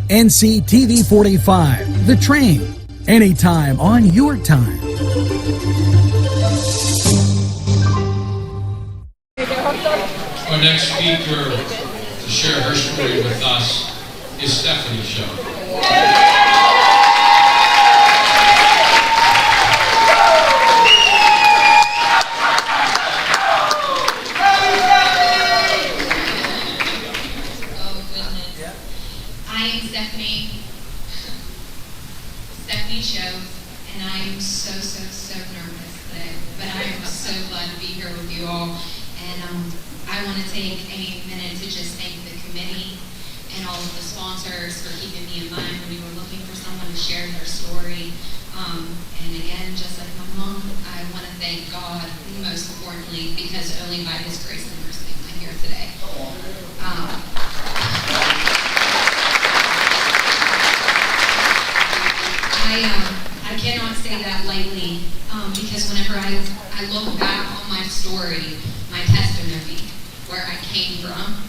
NCTV45, The Train, anytime on your time. Our next speaker to share her story with us is Stefanie Shoaf. Stefanie Shoaf, and I am so nervous today, but I am so glad to be here with you all. And I want to take a minute to just thank the committee and all of the sponsors for keeping me in mind when you were looking for someone to share their story. And again, just like my mom, I want to thank God, most importantly, because only by His grace and mercy am I here today. I cannot say that lightly, because whenever I look back on my story, my testimony, where I came from,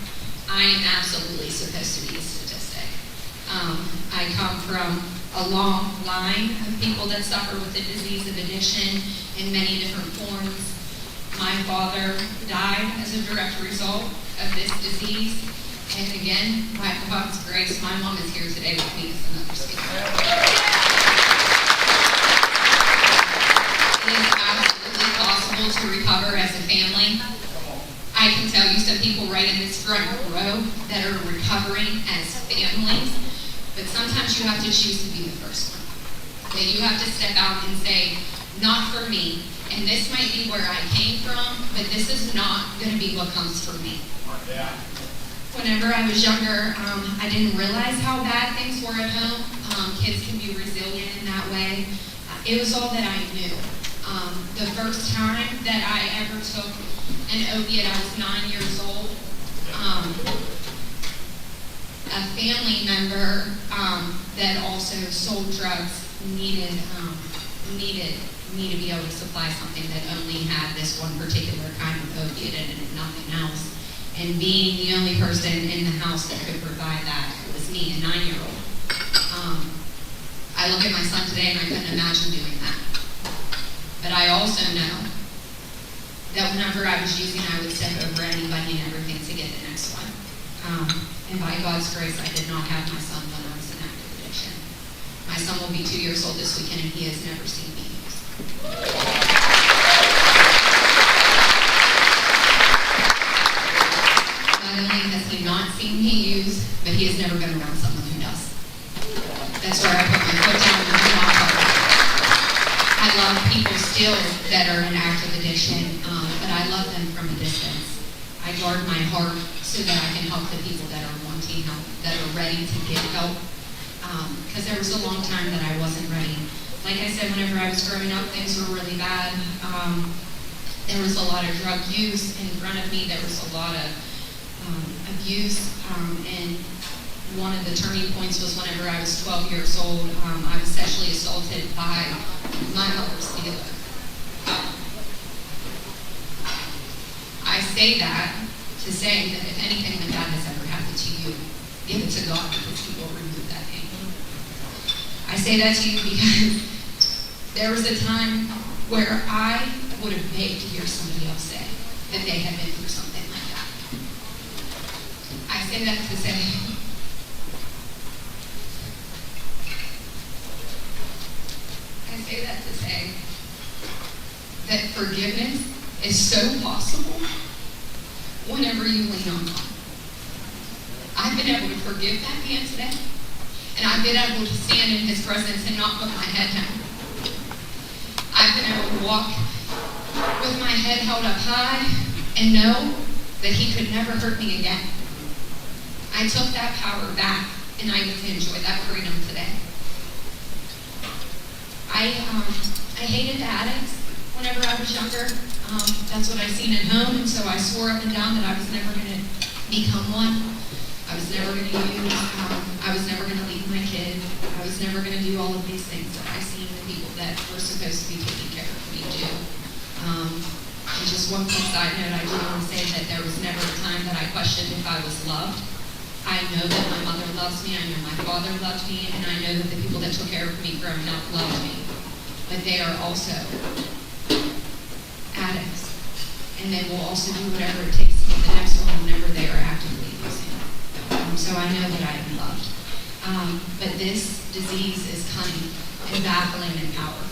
I am absolutely supposed to be a statistic. I come from a long line of people that suffer with the disease of addiction in many different forms. My father died as a direct result of this disease, and again, by God's grace, my mom is here today with me as another speaker. It is absolutely possible to recover as a family. I can tell you some people right in this front row that are recovering as families, but sometimes you have to choose to be the first one. That you have to step out and say, not for me, and this might be where I came from, but this is not going to be what comes for me. Yeah. Whenever I was younger, I didn't realize how bad things were at home. Kids can be resilient in that way. It was all that I knew. The first time that I ever took an opiate, I was 9 years old. A family member that also sold drugs needed me to be able to supply something that only had this one particular kind of opiate in it and nothing else. And being the only person in the house that could provide that was me, a 9-year-old. I look at my son today and I couldn't imagine doing that. But I also know that whenever I was using, I would step over anybody and everything to get the next one. And by God's grace, I did not have my son when I was in active addiction. My son will be 2 years old this weekend and he has never seen me use. Not only has he not seen me use, but he has never been around someone who does. That's where I put my foot down and do not cover. I love people still that are in active addiction, but I love them from a distance. I guard my heart so that I can help the people that are wanting help, that are ready to get help. Because there was a long time that I wasn't ready. Like I said, whenever I was growing up, things were really bad. There was a lot of drug use in front of me. There was a lot of abuse, and one of the turning points was whenever I was 12 years old. I was sexually assaulted by my mother's dealer. I say that to say that if anything like that has ever happened to you, give it to God, because He will remove that pain. I say that to you because there was a time where I would have begged to hear somebody else say that they had been through something like that. I say that to say, that forgiveness is so possible whenever you lean on God. I've been able to forgive that man today, and I've been able to stand in His presence and not put my head down. I've been able to walk with my head held up high and know that He could never hurt me again. I took that power back, and I get to enjoy that freedom today. I hated addicts whenever I was younger. That's what I seen at home, and so I swore up and down that I was never going to become one. I was never going to use. I was never going to leave my kid. I was never going to do all of these things that I seen the people that were supposed to be taking care of me do. And just one quick side note, I do want to say that there was never a time that I questioned if I was loved. I know that my mother loves me, I know my father loved me, and I know that the people that took care of me growing up loved me. But they are also addicts, and they will also do whatever it takes to get the next one whenever they are actively using. So I know that I am loved. But this disease is cunning and baffling and powerful.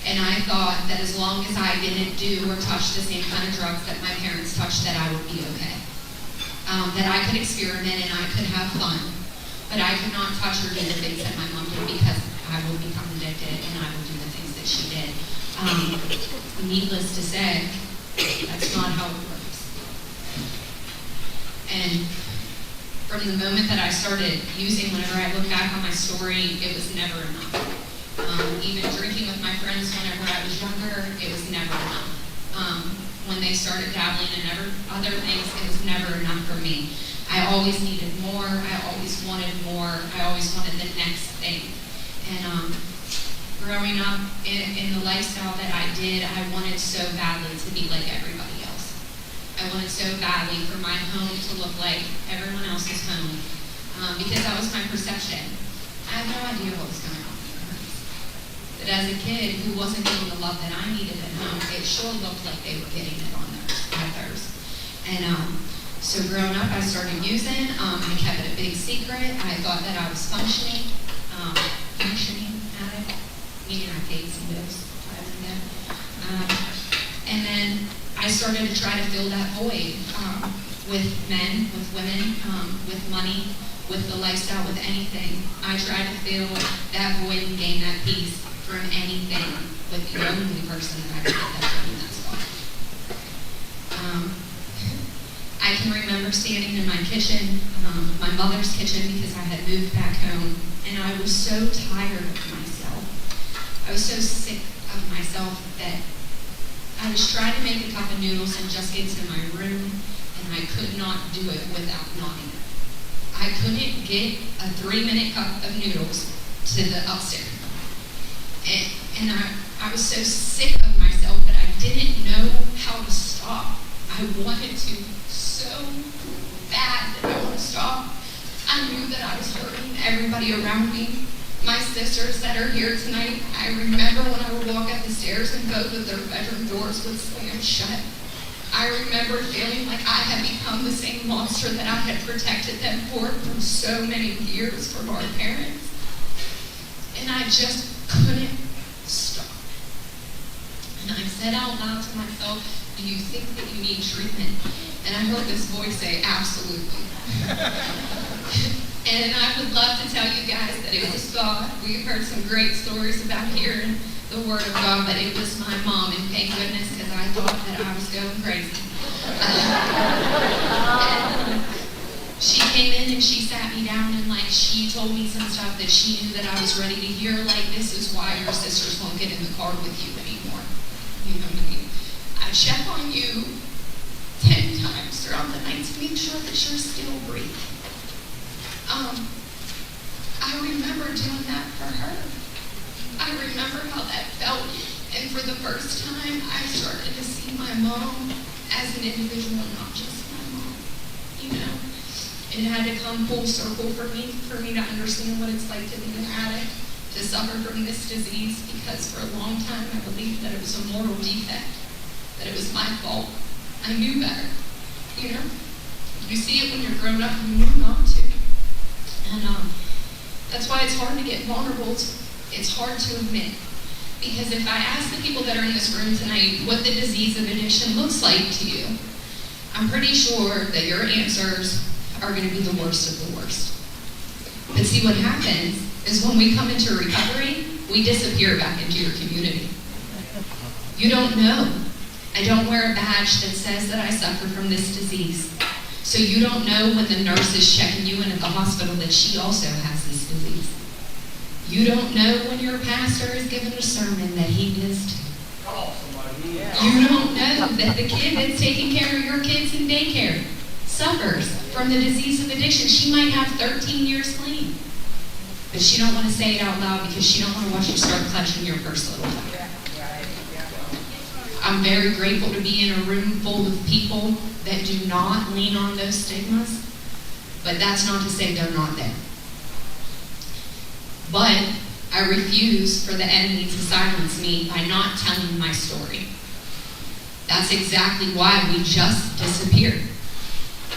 And I thought that as long as I didn't do or touch the same kind of drugs that my parents touched, that I would be okay. That I could experiment and I could have fun, but I could not touch or do the things that my mom did, because I will become addicted and I will do the things that she did. Needless to say, that's not how it works. And from the moment that I started using, whenever I look back on my story, it was never enough. Even drinking with my friends whenever I was younger, it was never enough. When they started dabbling in other things, it was never enough for me. I always needed more, I always wanted more, I always wanted the next thing. And growing up in the lifestyle that I did, I wanted so badly to be like everybody else. I wanted so badly for my home to look like everyone else's home, because that was my perception. I had no idea what was going on. But as a kid who wasn't getting the love that I needed at home, it sure looked like they were getting it on theirs. And so growing up, I started using. I kept it a big secret. I thought that I was functioning at it, meaning I paid some bills. And then I started to try to fill that void with men, with women, with money, with the lifestyle, with anything. I tried to fill that void and gain that peace from anything with the only person that I could get that from, and that's God. I can remember standing in my kitchen, my mother's kitchen, because I had moved back home, and I was so tired of myself. I was so sick of myself that I was trying to make a cup of noodles and just get to my room, and I could not do it without gnawing. I couldn't get a 3-minute cup of noodles to the upstairs. And I was so sick of myself that I didn't know how to stop. I wanted to so bad that I wanted to stop. I knew that I was hurting everybody around me. My sisters that are here tonight, I remember when I would walk up the stairs and both of their bedroom doors would slam shut. I remember feeling like I had become the same monster that I had protected them for so many years from our parents. And I just couldn't stop. And I said out loud to myself, do you think that you need treatment? And I heard this voice say, absolutely. And I would love to tell you guys that it was God. We've heard some great stories about hearing the Word of God, but it was my mom, and thank goodness, because I thought that I was going crazy. She came in and she sat me down and she told me some stuff that she knew that I was ready to hear, this is why your sisters won't get in the car with you anymore. You know what I mean? I check on you 10 times throughout the night to make sure that you're still breathing. I remember doing that for her. I remember how that felt, and for the first time, I started to see my mom as an individual, not just my mom. It had to come full circle for me to understand what it's like to be an addict, to suffer from this disease, because for a long time I believed that it was a moral defect, that it was my fault. I knew better. You see it when you're grown up and you knew not to. And that's why it's hard to get vulnerable. It's hard to admit. Because if I ask the people that are in this room tonight what the disease of addiction looks like to you, I'm pretty sure that your answers are going to be the worst of the worst. But see, what happens is when we come into recovery, we disappear back into your community. You don't know. I don't wear a badge that says that I suffer from this disease. So you don't know when the nurse is checking you in at the hospital that she also has this disease. You don't know when your pastor is giving a sermon that he is too. You don't know that the kid that's taking care of your kids in daycare suffers from the disease of addiction. She might have 13 years clean, but she don't want to say it out loud because she don't want to watch you start clutching your first little time. I'm very grateful to be in a room full of people that do not lean on those stigmas, But that's not to say they're not there. But I refuse for the enemy to silence me by not telling my story. That's exactly why we just disappeared.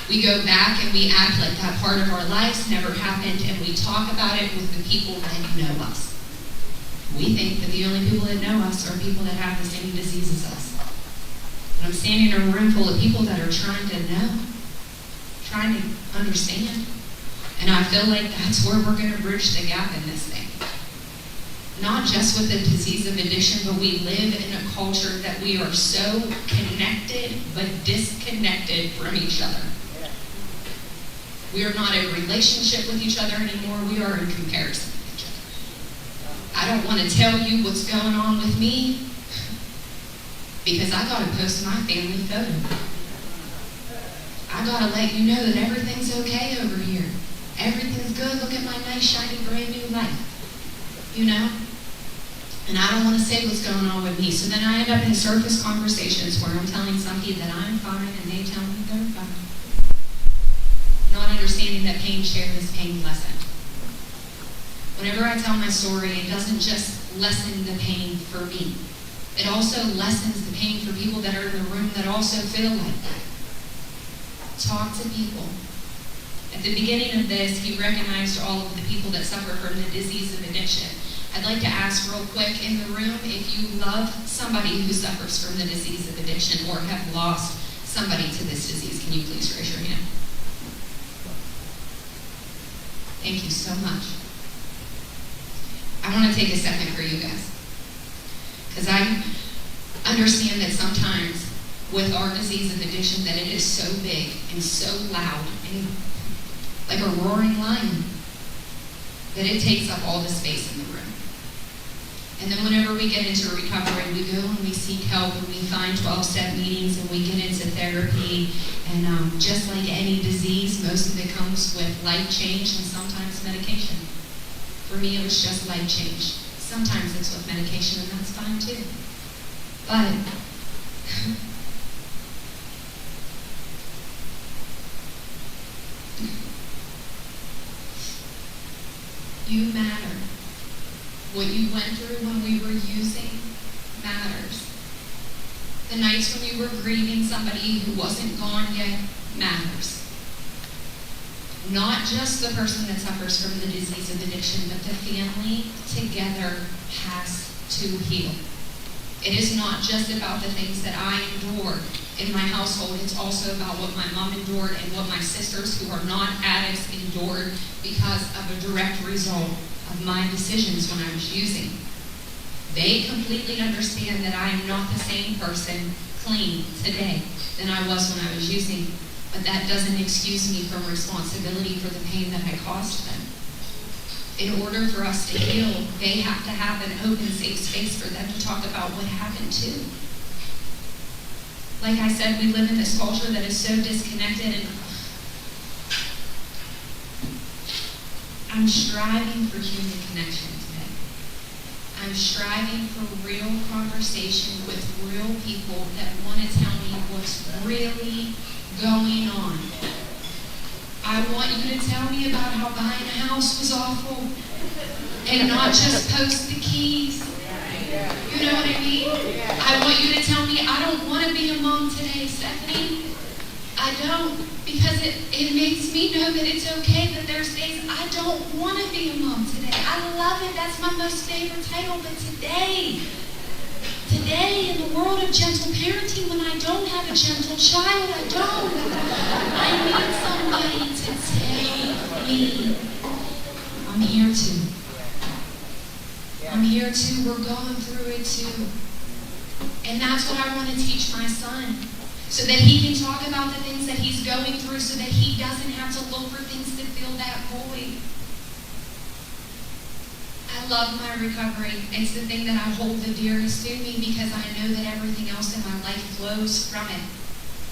We go back and we act like that part of our lives never happened, and we talk about it with the people that know us. We think that the only people that know us are people that have the same disease as us. And I'm standing in a room full of people that are trying to know, trying to understand. And I feel like that's where we're going to bridge the gap in this thing. Not just with the disease of addiction, but we live in a culture that we are so connected but disconnected from each other. We are not in relationship with each other anymore. We are in comparison with each other. I don't want to tell you what's going on with me because I got to post my family photo. I got to let you know that everything's okay over here. Everything's good. Look at my nice, shiny, brand new life. You know? And I don't want to say what's going on with me. So then I end up in surface conversations where I'm telling somebody that I'm fine and they tell me they're fine. Not understanding that pain shared is pain lessened. Whenever I tell my story, it doesn't just lessen the pain for me. It also lessens the pain for people that are in the room that also feel like that. Talk to people. At the beginning of this, he recognized all of the people that suffer from the disease of addiction. I'd like to ask real quick in the room if you love somebody who suffers from the disease of addiction or have lost somebody to this disease. Can you please raise your hand? Thank you so much. I want to take a second for you guys. Because I understand that sometimes with our disease of addiction that it is so big and so loud and like a roaring lion that it takes up all the space in the room. And then whenever we get into recovery, we go and we seek help and we find 12-step meetings and we get into therapy. And just like any disease, most of it comes with life change and sometimes medication. For me, it was just life change. Sometimes it's with medication, and that's fine too. But you matter. What you went through when we were using matters. The nights when you were grieving somebody who wasn't gone yet matters. Not just the person that suffers from the disease of addiction, but the family together has to heal. It is not just about the things that I endured in my household. It's also about what my mom endured and what my sisters who are not addicts endured because of a direct result of my decisions when I was using. They completely understand that I am not the same person clean today than I was when I was using, but that doesn't excuse me from responsibility for the pain that I caused them. In order for us to heal, they have to have an open, safe space for them to talk about what happened too. Like I said, we live in this culture that is so disconnected, and I'm striving for human connection today. I'm striving for real conversation with real people that want to tell me what's really going on. I want you to tell me about how buying a house was awful and not just post the keys. You know what I mean? I want you to tell me I don't want to be a mom today, Stefanie. I don't, because it makes me know that it's okay that there's days I don't want to be a mom today. I love it. That's my most favorite title. But today, in the world of gentle parenting, when I don't have a gentle child, I need somebody to take me. I'm here too. I'm here too. We're going through it too. And that's what I want to teach my son, so that he can talk about the things that he's going through, so that he doesn't have to look for things to fill that void. I love my recovery. It's the thing that I hold the dearest to me because I know that everything else in my life flows from it.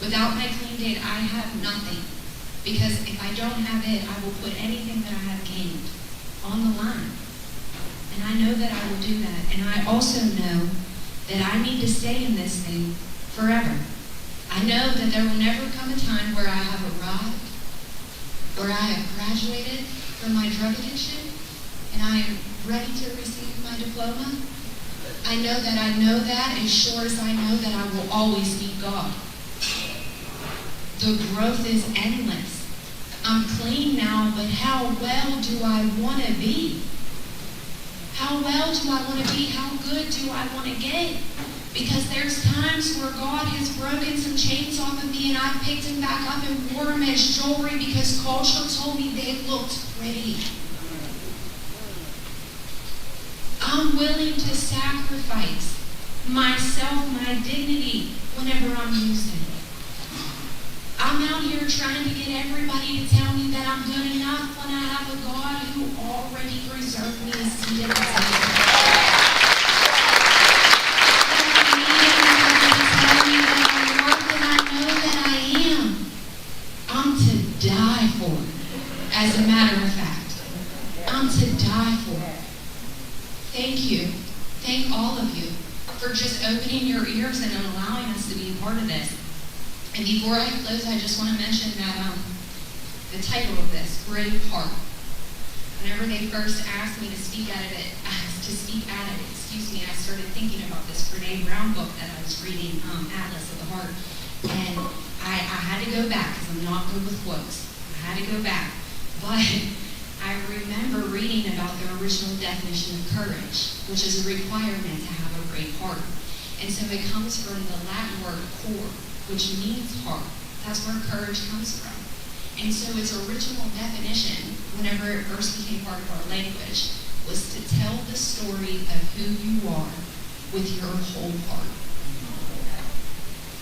Without my clean date, I have nothing. Because if I don't have it, I will put anything that I have gained on the line. And I know that I will do that. And I also know that I need to stay in this thing forever. I know that there will never come a time where I have arrived, where I have graduated from my drug addiction and I am ready to receive my diploma. I know that as sure as I know that I will always need God. The growth is endless. I'm clean now, but how well do I want to be? How well do I want to be? How good do I want to get? Because there's times where God has broken some chains off of me and I've picked them back up and wore them as jewelry because culture told me they looked pretty. I'm willing to sacrifice myself, my dignity, whenever I'm using it. I'm out here trying to get everybody to tell me that I'm good enough when I have a God who already reserved me a seat at the table. I don't need anybody to tell me that I'm more than I know that I am. I'm to die for it, as a matter of fact. I'm to die for it. Thank you. Thank all of you for just opening your ears and allowing us to be a part of this. And before I close, I just want to mention that the title of this, Braveheart. Whenever they first asked me to speak out of it, I started thinking about this Brene Brown book that I was reading, Atlas of the Heart. And I had to go back, because I'm not good with quotes. I had to go back. But I remember reading about the original definition of courage, which is a requirement to have a brave heart. And so it comes from the Latin word cor, which means heart. That's where courage comes from. And so its original definition, whenever it first became part of our language, was to tell the story of who you are with your whole heart.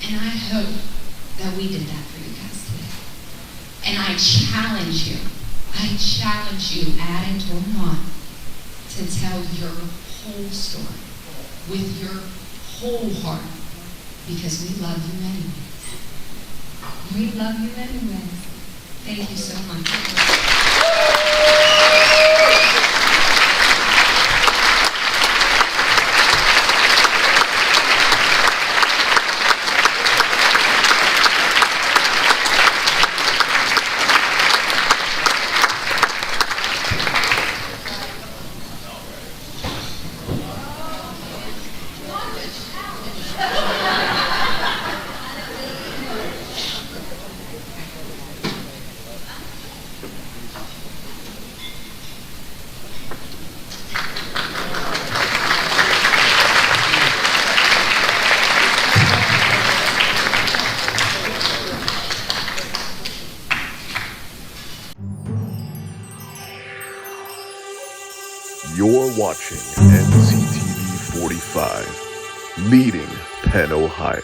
And I hope that we did that for you guys today. And I challenge you, addict or not, to tell your whole story with your whole heart, because we love you anyways. We love you anyways. Thank you so much. You're watching NCTV45, leading Penn, Ohio.